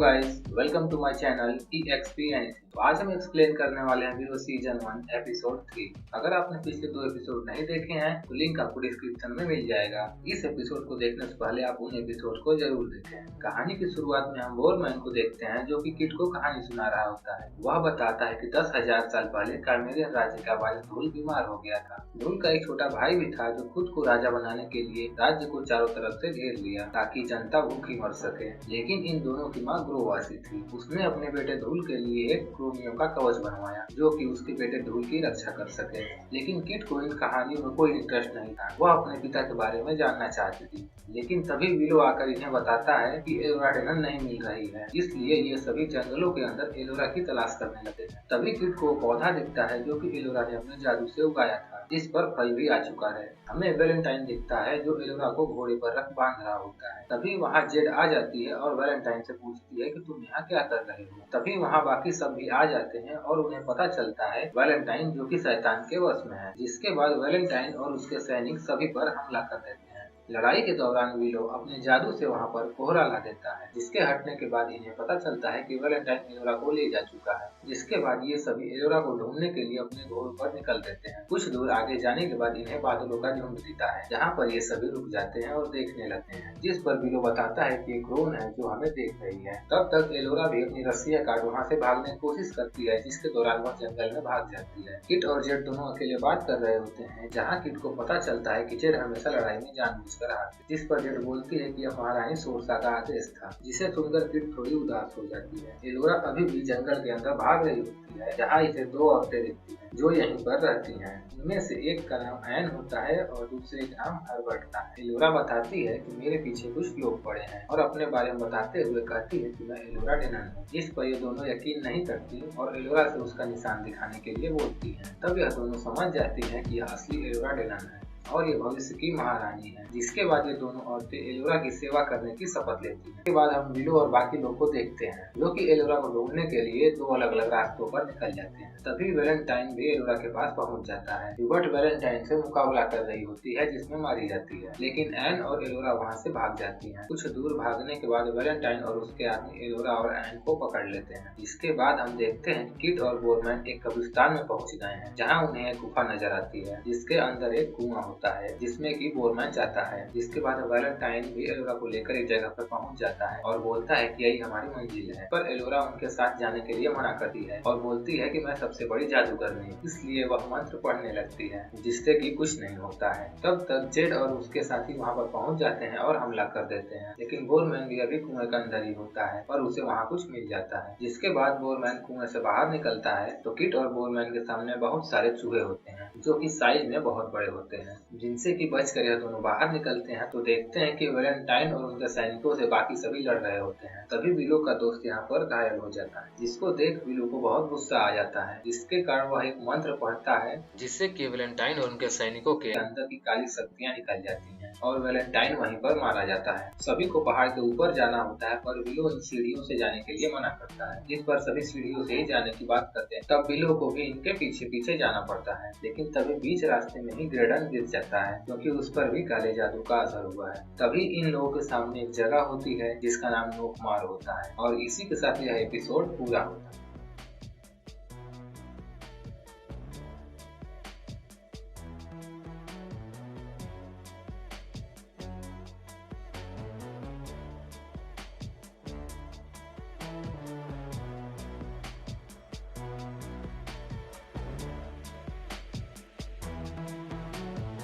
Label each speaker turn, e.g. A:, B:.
A: Guys, welcome to my channel EXP। तो आज हम एक्सप्लेन करने वाले हैं वीरो सीजन 1 एपिसोड 3। अगर आपने पिछले 2 एपिसोड नहीं देखे हैं तो लिंक आपको डिस्क्रिप्शन में मिल जाएगा। इस एपिसोड को देखने से पहले आप उन एपिसोड को जरूर देखें। कहानी की शुरुआत में हम बोरमैन को देखते हैं जो कि किट को कहानी सुना रहा होता है। वह बताता है कि 10,000 साल पहले कार्मेलियन राज्य का बादशाह धूल बीमार हो गया था। धूल का एक छोटा भाई भी था जो खुद को राजा बनाने के लिए राज्य को चारों तरफ से घेर लिया ताकि जनता भूखी मर सके। लेकिन इन दोनों की माँ ग्रोवासी थी। उसने अपने बेटे धूल के लिए एक क्रोमियो का कवच बनवाया जो कि उसके बेटे धूल की रक्षा कर सके। लेकिन किट को इन कहानियों में कोई इंटरेस्ट नहीं था। वह अपने पिता के बारे में जानना चाहती थी। लेकिन तभी विलो आकर इन्हें बताता है कि एलोरा डेनन नहीं मिल रही है, इसलिए ये सभी जंगलों के अंदर एलोरा की तलाश करने लगे। तभी किट को पौधा दिखता है जो कि एलोरा ने अपने जादू से उगाया था, जिस पर फल भी आ चुका है। हमें वैलेंटाइन दिखता है जो एलोरा को घोड़े पर रख बांध रहा होता है। तभी वहाँ जेड आ जाती है और वैलेंटाइन से पूछती है कि तुम यहाँ क्या कर रहे हो। तभी वहाँ बाकी सब भी आ जाते हैं और उन्हें पता चलता है वैलेंटाइन जो कि शैतान के वश में है। जिसके बाद वैलेंटाइन और उसके सैनिक सभी पर हमला कर देते हैं। लड़ाई के दौरान विलो अपने जादू से वहां पर कोहरा ला देता है, जिसके हटने के बाद इन्हें पता चलता है कि वैलेंटाइन एलोरा को ले जा चुका है। जिसके बाद ये सभी एलोरा को ढूंढने के लिए अपने घोड़ों पर निकल देते हैं। कुछ दूर आगे जाने के बाद इन्हें बादलों का झुंड दिखता है, जहाँ पर ये सभी रुक जाते हैं और देखने लगते हैं। जिस पर विलो बताता है कि एक क्रोन है जो हमें देख रही है। तब तक एलोरा भी अपनी रस्सियां काट वहाँ से भागने की कोशिश करती है, जिसके दौरान वह जंगल में भाग जाती है। किट और जेड दोनों अकेले बात कर रहे होते हैं, जहाँ किट को पता चलता है कि जेड हमेशा लड़ाई में जानबूझकर जिस पर जेड बोलती है कि यह महारानी सोर्सा का आदेश था, जिसे सुनकर किट थोड़ी उदास हो जाती है। एलोरा अभी भी जंगल के अंदर भाग रही होती है, जहाँ इसे 2 औरतें दिखती हैं जो यहीं पर रहती हैं। इनमें से एक का नाम एन होता है और दूसरे का नाम हर्बर्ट का है। एलोरा बताती है कि मेरे पीछे कुछ लोग पड़े हैं और अपने बारे में बताते हुए कहती है कि मैं एलोरा डेनन हूँ। इस पर ये दोनों यकीन नहीं करती और एलोरा से उसका निशान दिखाने के लिए बोलती है। तब यह दोनों समझ जाती है कि यह असली एलोरा डेनन है और ये भविष्य की महारानी है। जिसके बाद ये दोनों औरतें एलोरा की सेवा करने की शपथ लेती हैं। इसके बाद हम विलो और बाकी लोग को देखते हैं जो कि एलोरा को ढूंढने के लिए 2 अलग अलग रास्तों पर निकल जाते हैं। तभी वैलेंटाइन भी एलोरा के पास पहुंच जाता है। ह्यूबर्ट वैलेंटाइन से मुकाबला कर रही होती है, जिसमें मारी जाती है। लेकिन एन और एलोरा वहां से भाग जाती हैं। कुछ दूर भागने के बाद वैलेंटाइन और उसके आदमी एलोरा और एन को पकड़ लेते हैं। इसके बाद हम देखते हैं कि किट और बोरमैन एक कब्रिस्तान में पहुंच गए हैं, जहाँ उन्हें एक गुफा नजर आती है, जिसके अंदर एक कुआं होता है जिसमें कि बोरमैन जाता है। जिसके बाद वैलेंटाइन भी एलोरा को लेकर एक जगह पर पहुंच जाता है और बोलता है कि यही हमारी मंजिल है। पर एलोरा उनके साथ जाने के लिए मना करती है और बोलती है कि मैं सबसे बड़ी जादूगरनी हूं। इसलिए वह मंत्र पढ़ने लगती है, जिससे कि कुछ नहीं होता है। तब तक जेड और उसके साथी वहां पर पहुंच जाते हैं और हमला कर देते हैं। लेकिन बोरमैन भी अभी कुएं के अंदर ही होता है और उसे वहाँ कुछ मिल जाता है। जिसके बाद बोरमैन कुएं से बाहर निकलता है तो किट और बोरमैन के सामने बहुत सारे चूहे होते हैं जो कि साइज में बहुत बड़े होते हैं। जिनसे कि बचकर यह दोनों बाहर निकलते हैं तो देखते हैं कि वैलेंटाइन और उनके सैनिकों से बाकी सभी लड़ रहे होते हैं। तभी विलो का दोस्त यहाँ पर घायल हो जाता है, जिसको देख विलो को बहुत गुस्सा आ जाता है, जिसके कारण वह एक मंत्र पढ़ता है, जिससे कि वैलेंटाइन और उनके सैनिकों के अंदर की काली शक्तियाँ निकल जाती हैं और वैलेंटाइन वहीं पर मारा जाता है। सभी को पहाड़ के ऊपर जाना होता है पर विलो इन सीढ़ियों से जाने के लिए मना करता है, जिस पर सभी सीढ़ियों से ही जाने की बात करते हैं। तब विलो को भी इनके पीछे पीछे जाना पड़ता है। लेकिन तभी बीच रास्ते में ही ग्रेडन गिर जाता है, क्योंकि उस पर भी काले जादू का असर हुआ है। तभी इन लोगों के सामने एक जगह होती है जिसका नाम नोकमार होता है और इसी के साथ यह एपिसोड पूरा होता है।